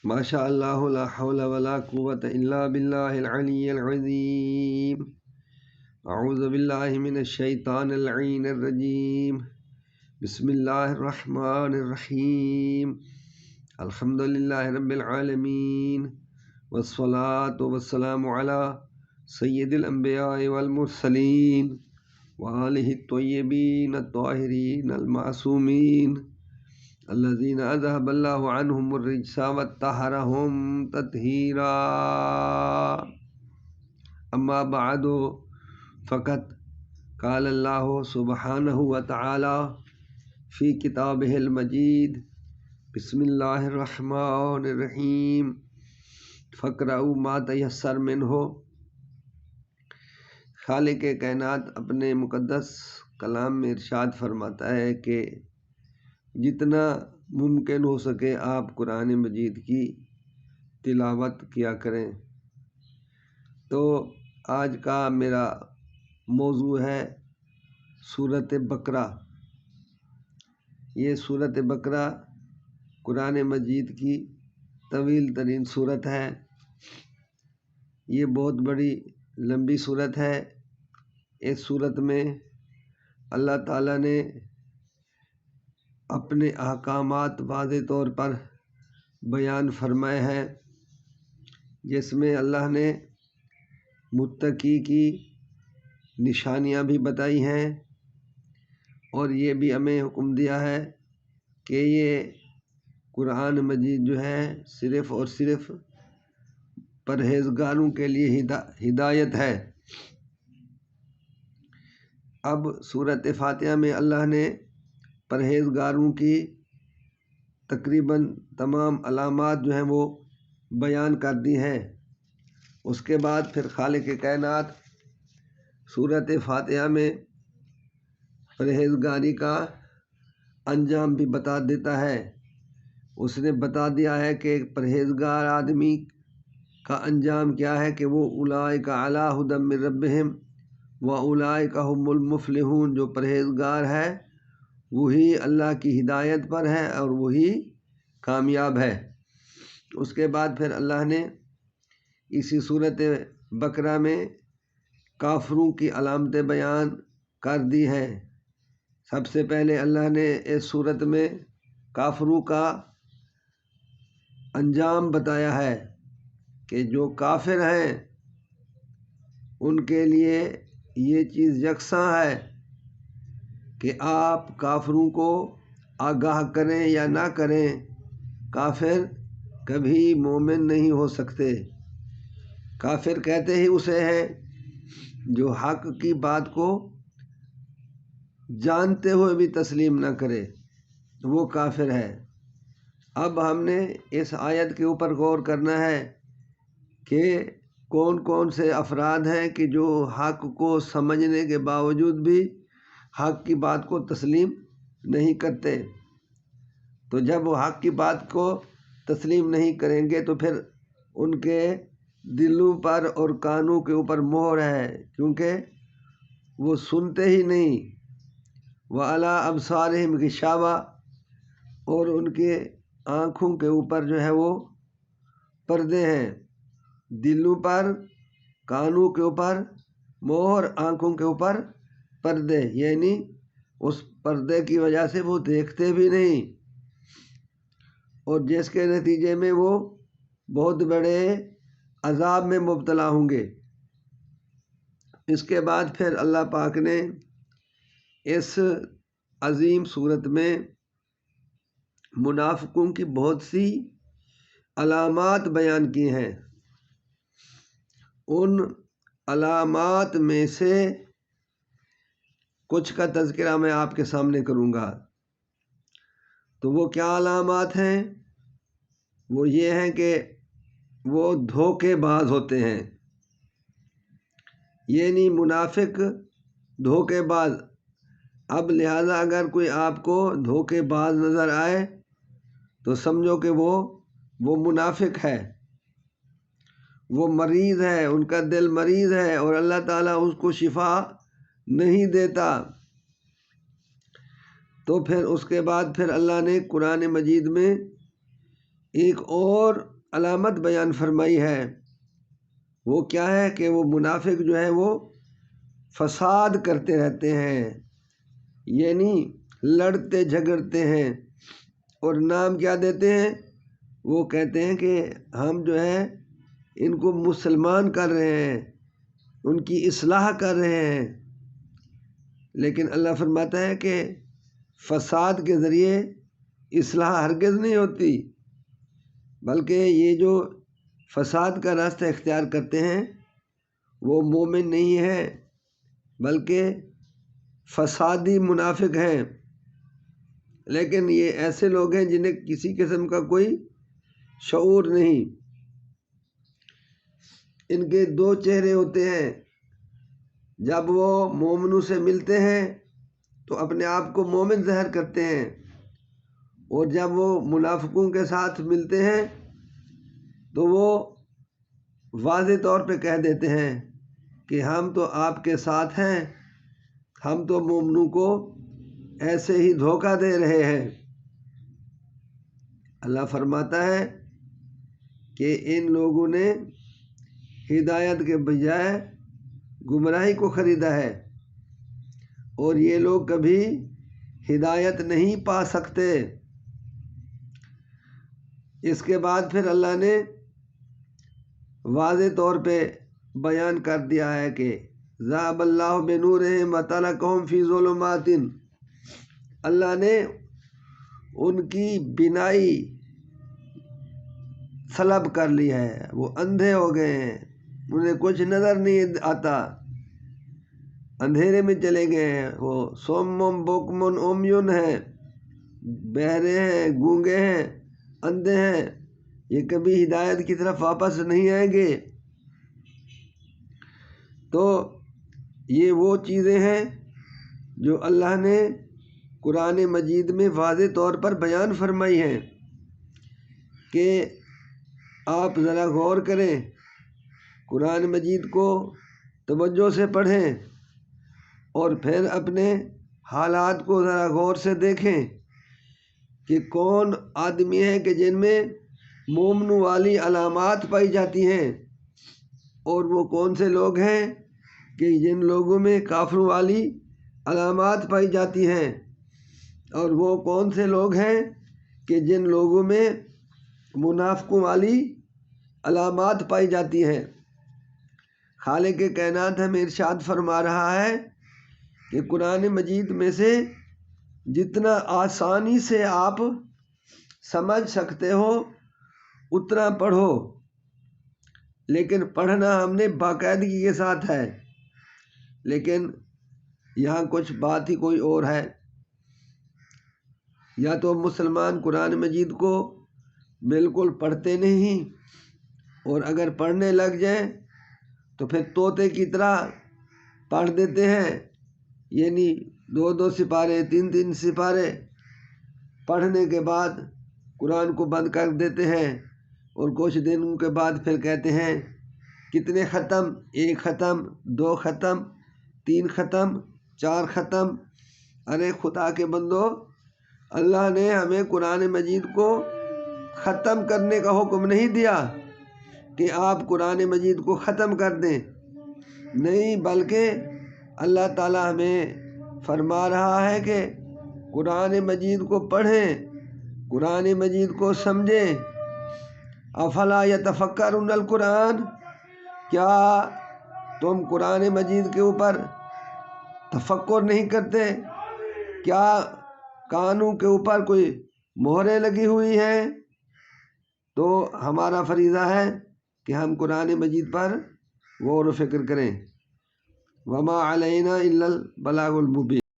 ماشاء اللہ لا حول ولا قوة الا باللہ العلی العظیم۔ اعوذ باللہ من الشیطان اللعین الرجیم۔ بسم اللہ الرحمن الرحیم۔ الحمد للہ رب العالمین، والصلاة والسلام علی سید الانبیاء والمرسلین وآلہ الطیبین الطاہرین المعصومین الذین اذهب اللہ عنہم الرجس وطہرہم تطہیرا۔ اما بعد فقد قال اللہ سبحانہ وتعالی فی کتابہ المجید بسم اللہ الرحمن الرحیم فاقرؤوا ما تیسر منہ۔ خالق کائنات اپنے مقدس کلام میں ارشاد فرماتا ہے کہ جتنا ممکن ہو سکے آپ قرآن مجید کی تلاوت کیا کریں۔ تو آج کا میرا موضوع ہے سورۃ بقرہ۔ یہ سورۃ بقرہ قرآن مجید کی طویل ترین سورت ہے۔ یہ بہت بڑی لمبی سورت ہے۔ اس سورت میں اللہ تعالیٰ نے اپنے احکامات واضح طور پر بیان فرمائے ہیں، جس میں اللہ نے متقی کی نشانیاں بھی بتائی ہیں، اور یہ بھی ہمیں حکم دیا ہے کہ یہ قرآن مجید جو ہے صرف اور صرف پرہیزگاروں کے لیے ہدایت ہے۔ اب سورۃ فاتحہ میں اللہ نے پرہیزگاروں کی تقریباً تمام علامات جو ہیں وہ بیان کر دی ہیں۔ اس کے بعد پھر خالق کائنات سورۃ فاتحہ میں پرہیزگاری کا انجام بھی بتا دیتا ہے۔ اس نے بتا دیا ہے کہ پرہیزگار آدمی کا انجام کیا ہے کہ وہ اولئک علی ھدی من ربہم واولئک ھم المفلحون۔ جو پرہیزگار ہے وہی اللہ کی ہدایت پر ہے اور وہی کامیاب ہے۔ اس کے بعد پھر اللہ نے اسی سورۃ بقرہ میں کافروں کی علامتیں بیان کر دی ہیں۔ سب سے پہلے اللہ نے اس سورت میں کافروں کا انجام بتایا ہے کہ جو کافر ہیں ان کے لیے یہ چیز یکساں ہے کہ آپ کافروں کو آگاہ کریں یا نہ کریں، کافر کبھی مومن نہیں ہو سکتے۔ کافر کہتے ہی اسے ہیں جو حق کی بات کو جانتے ہوئے بھی تسلیم نہ کرے، وہ کافر ہے۔ اب ہم نے اس آیت کے اوپر غور کرنا ہے کہ کون کون سے افراد ہیں کہ جو حق کو سمجھنے کے باوجود بھی حق کی بات کو تسلیم نہیں کرتے۔ تو جب وہ حق کی بات کو تسلیم نہیں کریں گے تو پھر ان کے دلوں پر اور کانوں کے اوپر مہر ہے، کیونکہ وہ سنتے ہی نہیں۔ وعلی ابصارہم غشاوہ، اور ان کے آنکھوں کے اوپر جو ہے وہ پردے ہیں۔ دلوں پر، کانوں کے اوپر مہر، آنکھوں کے اوپر پردے، یعنی اس پردے کی وجہ سے وہ دیکھتے بھی نہیں، اور جس کے نتیجے میں وہ بہت بڑے عذاب میں مبتلا ہوں گے۔ اس کے بعد پھر اللہ پاک نے اس عظیم صورت میں منافقوں کی بہت سی علامات بیان کی ہیں۔ ان علامات میں سے کچھ کا تذکرہ میں آپ کے سامنے کروں گا۔ تو وہ کیا علامات ہیں؟ وہ یہ ہیں کہ وہ دھوکے باز ہوتے ہیں، یعنی منافق دھوکے باز۔ اب لہذا اگر کوئی آپ کو دھوکے باز نظر آئے تو سمجھو کہ وہ منافق ہے، وہ مریض ہے، ان کا دل مریض ہے اور اللہ تعالیٰ اس کو شفا نہیں دیتا۔ تو پھر اس کے بعد پھر اللہ نے قرآن مجید میں ایک اور علامت بیان فرمائی ہے، وہ کیا ہے کہ وہ منافق جو ہے وہ فساد کرتے رہتے ہیں، یعنی لڑتے جھگڑتے ہیں، اور نام کیا دیتے ہیں؟ وہ کہتے ہیں کہ ہم جو ہے ان کو مسلمان کر رہے ہیں، ان کی اصلاح کر رہے ہیں، لیکن اللہ فرماتا ہے کہ فساد کے ذریعے اصلاح ہرگز نہیں ہوتی، بلکہ یہ جو فساد کا راستہ اختیار کرتے ہیں وہ مومن نہیں ہے، بلکہ فسادی منافق ہیں۔ لیکن یہ ایسے لوگ ہیں جنہیں کسی قسم کا کوئی شعور نہیں۔ ان کے دو چہرے ہوتے ہیں، جب وہ مومنوں سے ملتے ہیں تو اپنے آپ کو مومن ظاہر کرتے ہیں، اور جب وہ منافقوں کے ساتھ ملتے ہیں تو وہ واضح طور پہ کہہ دیتے ہیں کہ ہم تو آپ کے ساتھ ہیں، ہم تو مومنوں کو ایسے ہی دھوکہ دے رہے ہیں۔ اللہ فرماتا ہے کہ ان لوگوں نے ہدایت کے بجائے گمراہی کو خریدا ہے، اور یہ لوگ کبھی ہدایت نہیں پا سکتے۔ اس کے بعد پھر اللہ نے واضح طور پہ بیان کر دیا ہے کہ ذهب اللہ بنورہم وترکہم فی ظلمات، اللہ نے ان کی بینائی سلب کر لی ہے، وہ اندھے ہو گئے ہیں، انہیں کچھ نظر نہیں آتا، اندھیرے میں چلے گئے ہیں، وہ صم بکم عمی ہیں، بہرے ہیں، گونگے ہیں، اندھے ہیں، یہ کبھی ہدایت کی طرف واپس نہیں آئیں گے۔ تو یہ وہ چیزیں ہیں جو اللہ نے قرآن مجید میں واضح طور پر بیان فرمائی ہیں کہ آپ ذرا غور کریں، قرآن مجید کو توجہ سے پڑھیں، اور پھر اپنے حالات کو ذرا غور سے دیکھیں کہ کون آدمی ہیں کہ جن میں مومنوں والی علامات پائی جاتی ہیں، اور وہ کون سے لوگ ہیں کہ جن لوگوں میں کافروں والی علامات پائی جاتی ہیں، اور وہ کون سے لوگ ہیں کہ جن لوگوں میں منافقوں والی علامات پائی جاتی ہیں۔ خالق کائنات ہمیں ارشاد فرما رہا ہے کہ قرآن مجید میں سے جتنا آسانی سے آپ سمجھ سکتے ہو اتنا پڑھو، لیکن پڑھنا ہم نے باقاعدگی کے ساتھ ہے، لیکن یہاں کچھ بات ہی کوئی اور ہے۔ یا تو مسلمان قرآن مجید کو بالکل پڑھتے نہیں، اور اگر پڑھنے لگ جائیں تو پھر طوطے کی طرح پڑھ دیتے ہیں، یعنی 2 سپارے 3 سپارے پڑھنے کے بعد قرآن کو بند کر دیتے ہیں، اور کچھ دنوں کے بعد پھر کہتے ہیں کتنے ختم، 1 ختم، 2 ختم، 3 ختم، 4 ختم۔ ارے خدا کے بندو، اللہ نے ہمیں قرآن مجید کو ختم کرنے کا حکم نہیں دیا کہ آپ قرآن مجید کو ختم کر دیں، نہیں، بلکہ اللہ تعالیٰ ہمیں فرما رہا ہے کہ قرآن مجید کو پڑھیں، قرآن مجید کو سمجھیں۔ افلا یتفکرون القرآن، کیا تم قرآن مجید کے اوپر تفکر نہیں کرتے؟ کیا کانوں کے اوپر کوئی مہریں لگی ہوئی ہیں؟ تو ہمارا فریضہ ہے کہ ہم قرآن مجید پر غور و فکر کریں۔ وما علینا الا البلاغ المبین۔